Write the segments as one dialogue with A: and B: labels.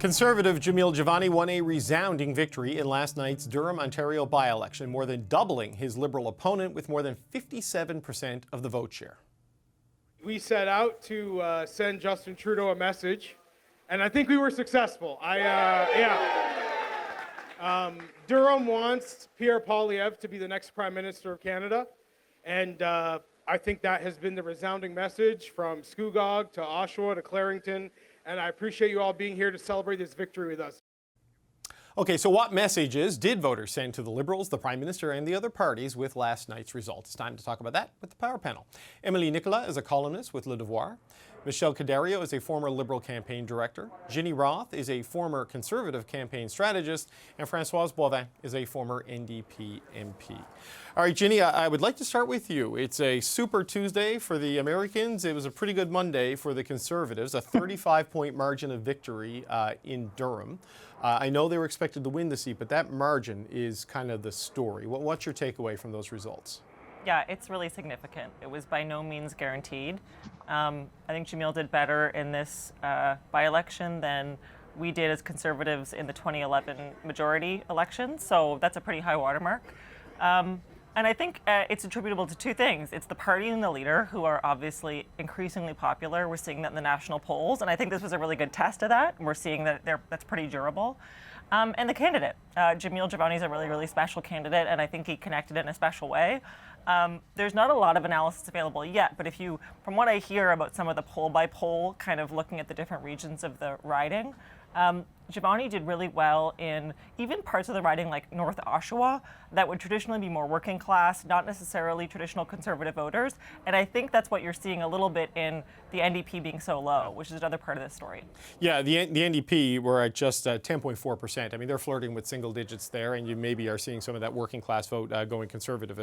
A: Conservative Jamil Jivani won a resounding victory in last night's Durham, Ontario by-election, more than doubling his Liberal opponent with more than 57% of the vote share.
B: We set out to send Justin Trudeau a message, and I think we were successful. Durham wants Pierre Poilievre to be the next Prime Minister of Canada, and I think that has been the resounding message from Scugog to Oshawa to Clarington, and I appreciate you all being here to celebrate this victory with us.
A: Okay, so what messages did voters send to the Liberals, the Prime Minister, and the other parties with last night's results? It's time to talk about that with the Power Panel. Emily Nicolas is a columnist with Le Devoir. Michelle Cadario is a former Liberal campaign director. Ginny Roth is a former Conservative campaign strategist. And Françoise Boivin is a former NDP MP. All right, Ginny, I would like to start with you. It's a Super Tuesday for the Americans. It was a pretty good Monday for the Conservatives, a 35-point margin of victory in Durham. I know they were expected to win the seat, but that margin is kind of the story. What's your takeaway from those results?
C: Yeah, it's really significant. It was by no means guaranteed. I think Jamil did better in this by-election than we did as Conservatives in the 2011 majority election, so that's a pretty high watermark. And I think it's attributable to two things. It's the party and the leader, who are obviously increasingly popular. We're seeing that in the national polls, and I think this was a really good test of that. We're seeing that that's pretty durable. And the candidate, Jamil Jivani, is a really, really special candidate, and I think he connected in a special way. There's not a lot of analysis available yet, but from what I hear about some of the poll-by-poll, kind of looking at the different regions of the riding, Jivani did really well in even parts of the riding like North Oshawa that would traditionally be more working class, not necessarily traditional Conservative voters. And I think that's what you're seeing a little bit in the NDP being so low, which is another part of this story. Yeah,
A: the NDP were at just 10.4%. I mean, they're flirting with single digits there, and you maybe are seeing some of that working class vote going Conservative.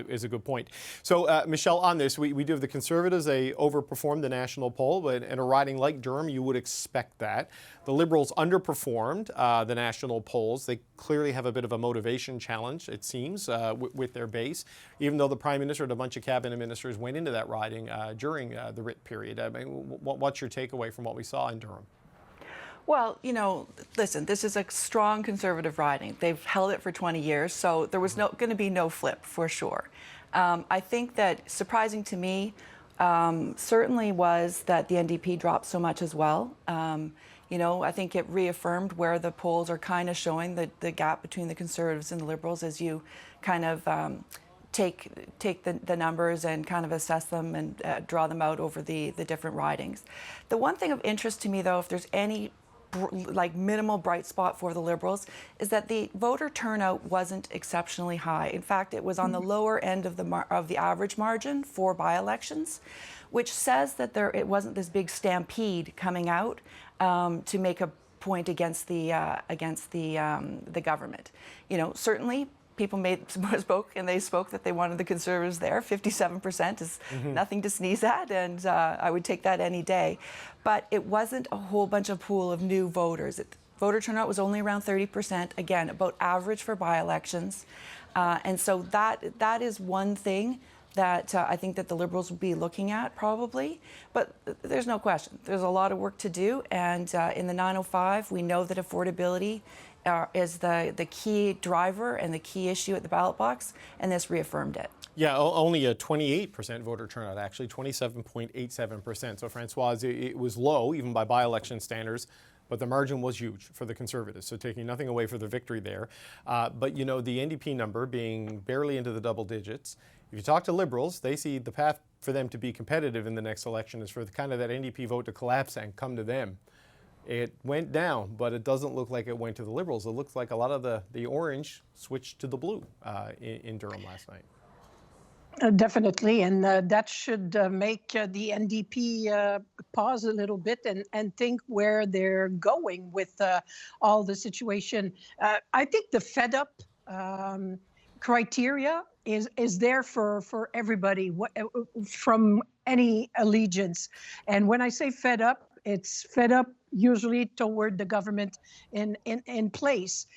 A: Is a good point. So, Michelle, on this, we do have the Conservatives. They overperformed the national poll, but in a riding like Durham, you would expect that. The Liberals underperformed the national polls. They clearly have a bit of a motivation challenge, it seems, with their base, even though the Prime Minister and a bunch of cabinet ministers went into that riding during the writ period. I mean, what's your takeaway from what we saw in Durham?
D: Well, you know, listen, this is a strong Conservative riding. They've held it for 20 years, so there was going to be no flip for sure. I think that surprising to me certainly was that the NDP dropped so much as well. You know, I think it reaffirmed where the polls are kind of showing the gap between the Conservatives and the Liberals as you kind of take the numbers and kind of assess them and draw them out over the different ridings. The one thing of interest to me, though, if there's any minimal bright spot for the Liberals, is that the voter turnout wasn't exceptionally high. In fact, it was on the lower end of the average margin for by-elections, which says that it wasn't this big stampede coming out to make a point against the government. You know, certainly people spoke that they wanted the Conservatives there. 57% is nothing to sneeze at, and I would take that any day. But it wasn't a whole bunch of pool of new voters. Voter turnout was only around 30%, again, about average for by-elections. And so that is one thing that I think that the Liberals will be looking at probably. But there's no question. There's a lot of work to do. And in the 905, we know that affordability is the key driver and the key issue at the ballot box, and this reaffirmed it.
A: Yeah, only a 28% voter turnout, actually, 27.87%. So, Françoise, it was low, even by by-election standards, but the margin was huge for the Conservatives, so taking nothing away for the victory there. But, you know, the NDP number being barely into the double digits, if you talk to Liberals, they see the path for them to be competitive in the next election is for the kind of that NDP vote to collapse and come to them. It went down, but it doesn't look like it went to the Liberals. It looks like a lot of the orange switched to the blue in Durham last night.
E: Definitely, and that should make the NDP pause a little bit and think where they're going with all the situation. I think the fed up criteria is there for everybody from any allegiance. And when I say fed up, it's fed up usually toward the government in place.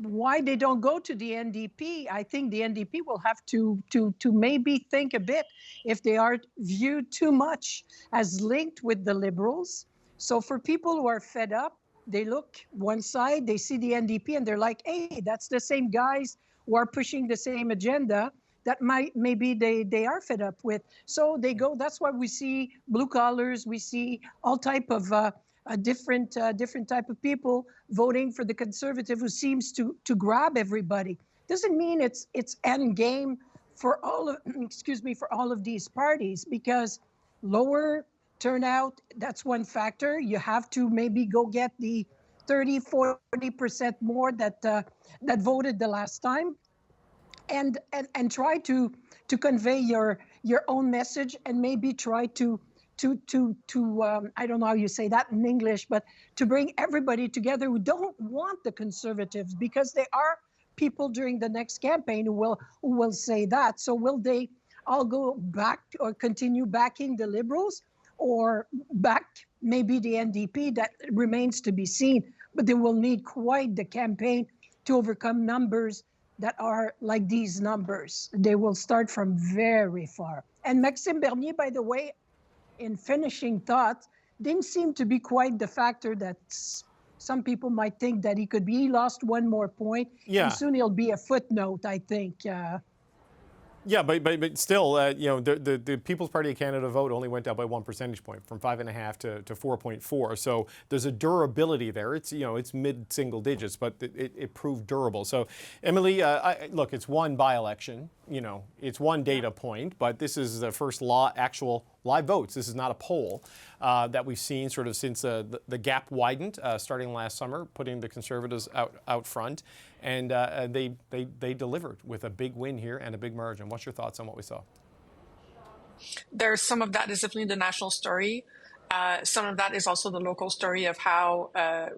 E: Why they don't go to the NDP, I think the NDP will have to maybe think a bit if they are viewed too much as linked with the Liberals. So for people who are fed up, they look one side, they see the NDP, and they're like, hey, that's the same guys who are pushing the same agenda that maybe they are fed up with. So they go. That's why we see blue collars, we see all type of different type of people voting for the Conservative, who seems to grab everybody. Doesn't mean it's end game for all of for all of these parties, because lower turnout, that's one factor. You have to maybe go get the 30-40% more that voted the last time, and try to convey your own message, and maybe try to I don't know how you say that in English, but to bring everybody together who don't want the Conservatives, because there are people during the next campaign who will say that. So will they all go back or continue backing the Liberals, or back maybe the NDP? That remains to be seen. But they will need quite the campaign to overcome numbers that are like these numbers. They will start from very far. And Maxime Bernier, by the way, in finishing thoughts, didn't seem to be quite the factor that some people might think that he could be. He lost one more point, and soon he'll be a footnote, I think.
A: Yeah, but still, the People's Party of Canada vote only went down by 1 percentage point, from 5.5 to 4.4. So there's a durability there. It's it's mid-single digits, but it proved durable. So, Emily, look, it's one by-election. It's one data point, but this is the first actual live votes. This is not a poll that we've seen sort of since the gap widened starting last summer, putting the Conservatives out front. And they delivered with a big win here and a big margin. What's your thoughts on what we saw?
F: There's some of that is definitely the national story. Some of that is also the local story of how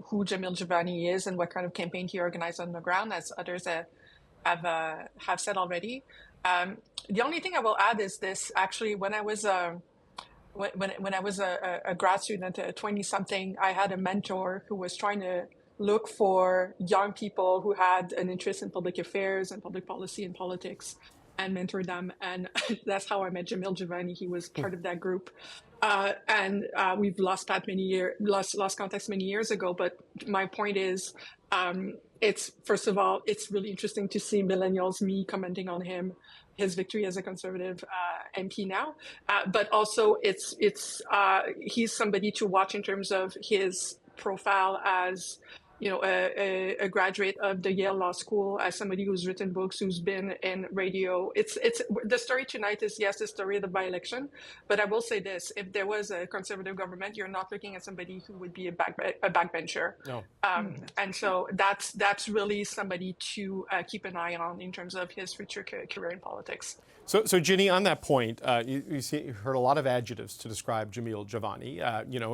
F: who Jamil Jivani is and what kind of campaign he organized on the ground, as others have said already. The only thing I will add is this: actually, when I was when I was a grad student, 20-something, I had a mentor who was trying to look for young people who had an interest in public affairs and public policy and politics, and mentor them. And that's how I met Jamil Jivani. He was part of that group. And we've lost context many years ago. But my point is, it's, first of all, it's really interesting to see millennials, me commenting on his victory as a Conservative MP now. But also he's somebody to watch in terms of his profile as a graduate of the Yale Law School, as somebody who's written books, who's been in radio. It's the story tonight is, yes, the story of the by-election. But I will say this: if there was a Conservative government, you're not looking at somebody who would be a backbencher. No. And so that's really somebody to keep an eye on in terms of his future career in politics.
A: So Ginny, on that point, you heard a lot of adjectives to describe Jamil Jivani,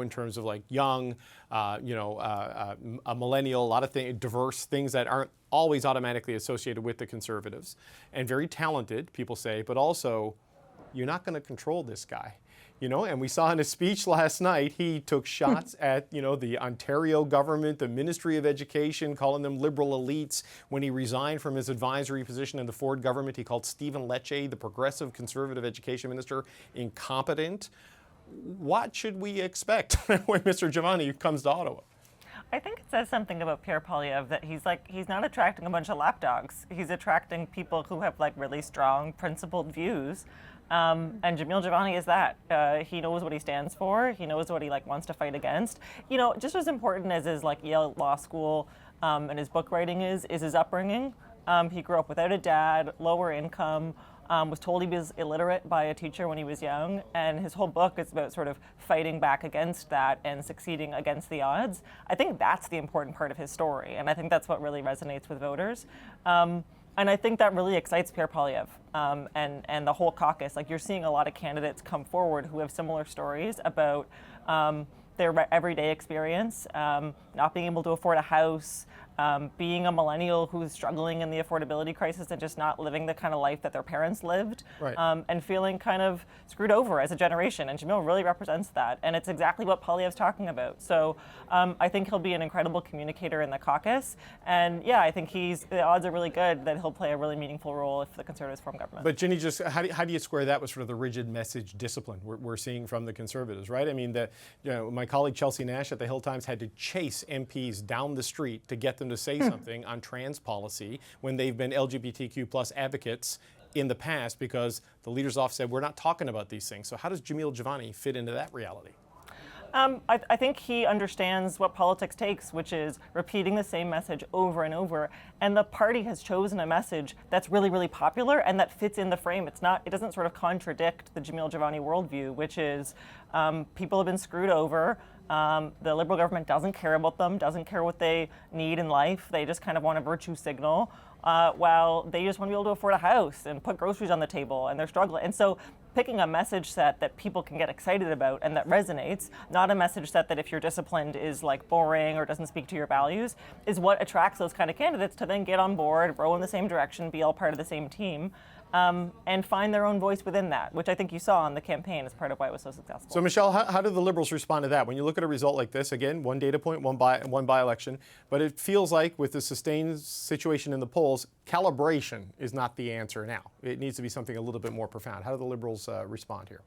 A: in terms of like young, a millennial, a lot of things, diverse things that aren't always automatically associated with the Conservatives, and very talented, people say, but also you're not going to control this guy. And we saw in his speech last night, he took shots at, the Ontario government, the Ministry of Education, calling them liberal elites. When he resigned from his advisory position in the Ford government, he called Stephen Lecce, the progressive Conservative education minister, incompetent. What should we expect when Mr. Jivani comes to Ottawa?
C: I think it says something about Pierre Poilievre that he's not attracting a bunch of lapdogs. He's attracting people who have really strong, principled views. And Jamil Jivani is that. He knows what he stands for. He knows what he wants to fight against. Just as important as his Yale Law School and his book writing is his upbringing. He grew up without a dad, lower income, was told he was illiterate by a teacher when he was young, and his whole book is about sort of fighting back against that and succeeding against the odds. I think that's the important part of his story, and I think that's what really resonates with voters. And I think that really excites Pierre Poilievre and the whole caucus. You're seeing a lot of candidates come forward who have similar stories about their everyday experience, not being able to afford a house, being a millennial who's struggling in the affordability crisis and just not living the kind of life that their parents lived,
A: Right.
C: And feeling kind of screwed over as a generation. And Jamil really represents that. And it's exactly what Poilievre's talking about. So I think he'll be an incredible communicator in the caucus. And yeah, I think the odds are really good that he'll play a really meaningful role if the Conservatives form government.
A: But Ginny, just how do you square that with sort of the rigid message discipline we're seeing from the Conservatives, right? I mean, my colleague Chelsea Nash at the Hill Times had to chase MPs down the street to get them to say something on trans policy when they've been LGBTQ plus advocates in the past because the leader's office said, we're not talking about these things. So how does Jamil Jivani fit into that reality?
C: I think he understands what politics takes, which is repeating the same message over and over. And the party has chosen a message that's really, really popular and that fits in the frame. It doesn't sort of contradict the Jamil Jivani worldview, which is people have been screwed over. The Liberal government doesn't care about them, doesn't care what they need in life. They just kind of want a virtue signal, while they just want to be able to afford a house and put groceries on the table, and they're struggling. And so picking a message set that people can get excited about and that resonates, not a message set that if you're disciplined is like boring or doesn't speak to your values, is what attracts those kind of candidates to then get on board, row in the same direction, be all part of the same team. And find their own voice within that, which I think you saw in the campaign as part of why it was so successful.
A: So, Michelle, how do the Liberals respond to that? When you look at a result like this, again, one data point, one by-election, but it feels like with the sustained situation in the polls, calibration is not the answer now. It needs to be something a little bit more profound. How do the Liberals respond here?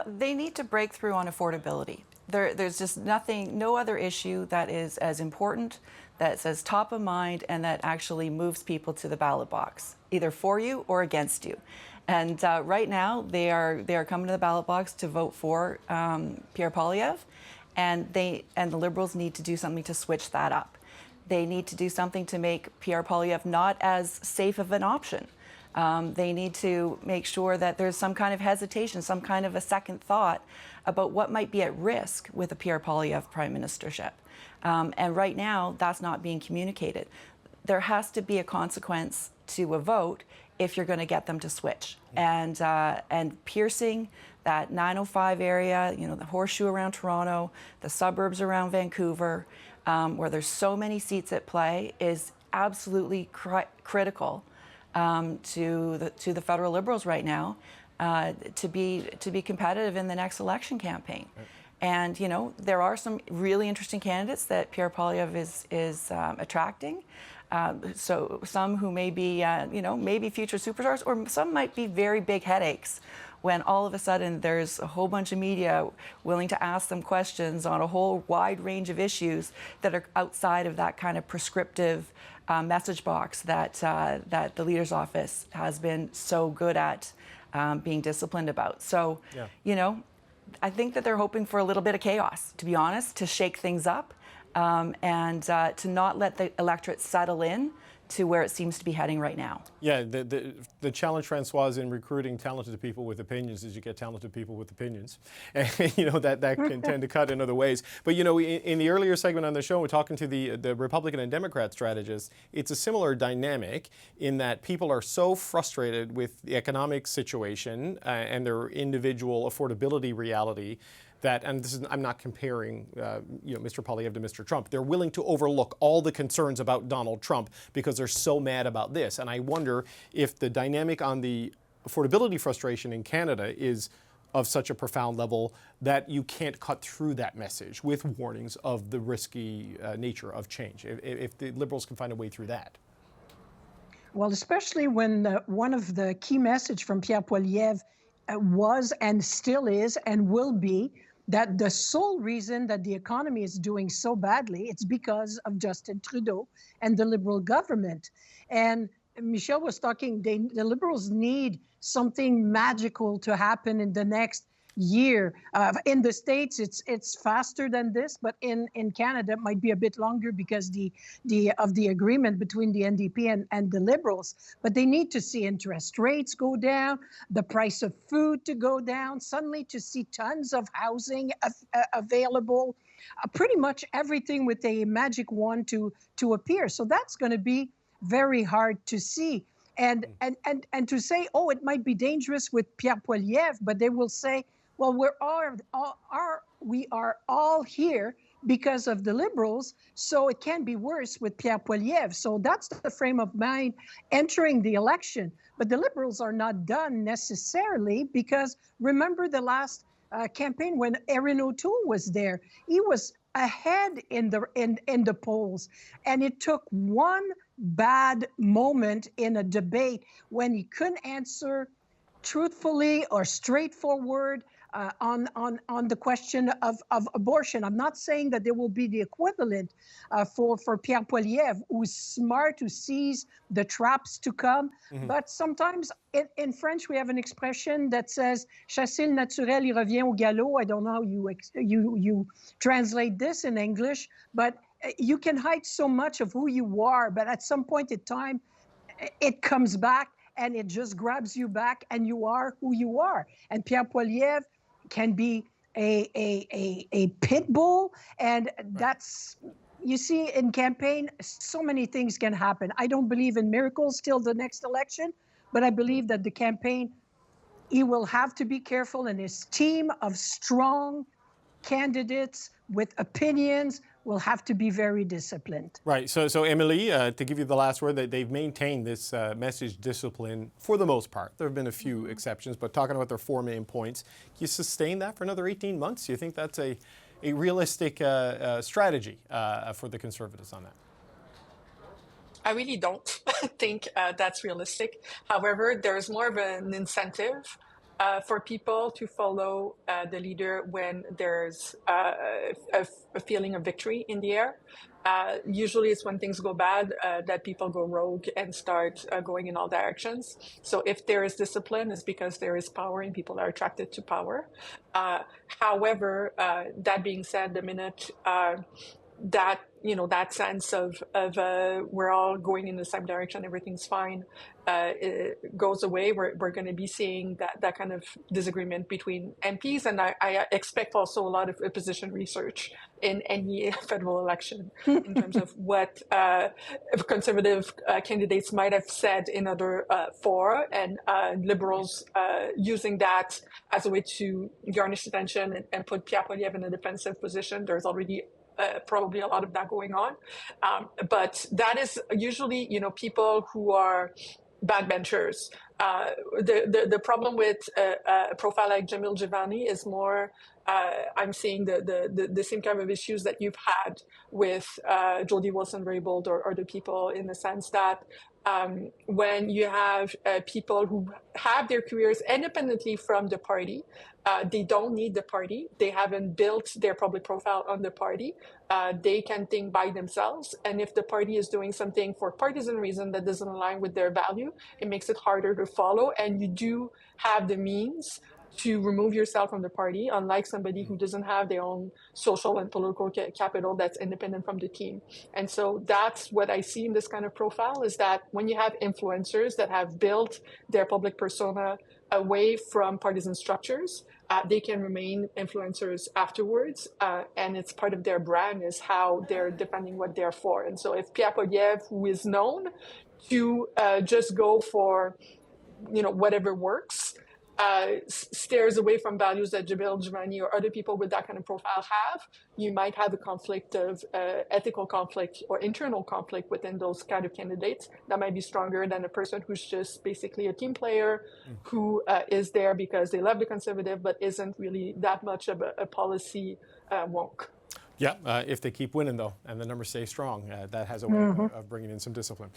D: They need to break through on affordability. There's just no other issue that is as important, that's as top of mind, and that actually moves people to the ballot box, either for you or against you. And right now, they are coming to the ballot box to vote for Pierre Poilievre, and the Liberals need to do something to switch that up. They need to do something to make Pierre Poilievre not as safe of an option. They need to make sure that there's some kind of hesitation, some kind of a second thought about what might be at risk with a Pierre Poilievre prime ministership. And right now, that's not being communicated. There has to be a consequence to a vote if you're going to get them to switch. And piercing that 905 area, the horseshoe around Toronto, the suburbs around Vancouver, where there's so many seats at play, is absolutely critical to the federal Liberals right now to be competitive in the next election campaign. Right. And there are some really interesting candidates that Pierre Poilievre is attracting. So some who may be maybe future superstars, or some might be very big headaches when all of a sudden there's a whole bunch of media willing to ask them questions on a whole wide range of issues that are outside of that kind of prescriptive message box that the leader's office has been so good at being disciplined about. So, I think that they're hoping for a little bit of chaos, to be honest, to shake things up and to not let the electorate settle in to where it seems to be heading right now.
A: Yeah, the challenge, Francoise, in recruiting talented people with opinions is you get talented people with opinions. And, that can tend to cut in other ways. But, in the earlier segment on the show, we're talking to the Republican and Democrat strategists. It's a similar dynamic in that people are so frustrated with the economic situation and their individual affordability reality that, and I'm not comparing, Mr. Poilievre to Mr. Trump. They're willing to overlook all the concerns about Donald Trump because they're so mad about this. And I wonder if the dynamic on the affordability frustration in Canada is of such a profound level that you can't cut through that message with warnings of the risky nature of change. If the Liberals can find a way through that.
E: Well, especially when one of the key message from Pierre Poilievre was and still is and will be that the sole reason that the economy is doing so badly, it's because of Justin Trudeau and the Liberal government. And Michelle was talking, the Liberals need something magical to happen in the next year. In the States, it's faster than this, but in Canada, it might be a bit longer because of the agreement between the NDP and the Liberals. But they need to see interest rates go down, the price of food to go down, suddenly to see tons of housing available, pretty much everything with a magic wand to appear. So that's going to be very hard to see. And to say, oh, it might be dangerous with Pierre Poilievre, but they will say, well, we are all here because of the Liberals, so it can be worse with Pierre Poilievre. So that's the frame of mind entering the election. But the Liberals are not done necessarily, because remember the last campaign when Erin O'Toole was there, he was ahead in the polls, and it took one bad moment in a debate when he couldn't answer truthfully or straightforward on the question of abortion. I'm not saying that there will be the equivalent for Pierre Poilievre, who's smart, who sees the traps to come. But sometimes in French, we have an expression that says, chasser le naturel, il revient au galop. I don't know how you translate this in English, but you can hide so much of who you are, but at some point in time, it comes back and it just grabs you back, and you are who you are. And Pierre Poilievre can be a pit bull, and that's, you see, in campaign, so many things can happen. I don't believe in miracles till the next election, but I believe that the campaign, he will have to be careful, and his team of strong candidates with opinions will have to be very disciplined.
A: Right. So Emily, to give you the last word, they've maintained this message discipline for the most part. There have been a few exceptions, but talking about their 4 main points, can you sustain that for another 18 months? Do you think that's a realistic strategy for the Conservatives on that?
F: I really don't think that's realistic. However, there's more of an incentive for people to follow the leader when there's a feeling of victory in the air. Usually it's when things go bad that people go rogue and start going in all directions. So if there is discipline, it's because there is power and people are attracted to power. However, that being said, the minute that, you know, that sense of we're all going in the same direction, everything's fine, it goes away, we're going to be seeing that kind of disagreement between MPs. And I expect also a lot of opposition research in any federal election in terms of what conservative candidates might have said in other fora, and Liberals using that as a way to garnish attention and put Pierre Poilievre in a defensive position. There's already probably a lot of that going on. But that is usually, you know, people who are backbenchers. The problem with a profile like Jamil Jivani is more, I'm seeing the same kind of issues that you've had with Jody Wilson-Raybould or the people, in the sense that when you have people who have their careers independently from the party, they don't need the party. They haven't built their public profile on the party. They can think by themselves. And if the party is doing something for partisan reason that doesn't align with their value, it makes it harder to follow. And you do have the means to remove yourself from the party, unlike somebody who doesn't have their own social and political capital that's independent from the team. And so that's what I see in this kind of profile, is that when you have influencers that have built their public persona away from partisan structures, they can remain influencers afterwards, and it's part of their brand, is how they're defending what they're for. And so if Pierre Poilievre, who is known to just go for, you know, whatever works, stares away from values that Jamil Jivani or other people with that kind of profile have, you might have a conflict of ethical conflict or internal conflict within those kind of candidates that might be stronger than a person who's just basically a team player who is there because they love the Conservative but isn't really that much of a policy wonk.
A: Yeah, if they keep winning, though, and the numbers stay strong, that has a way of bringing in some discipline.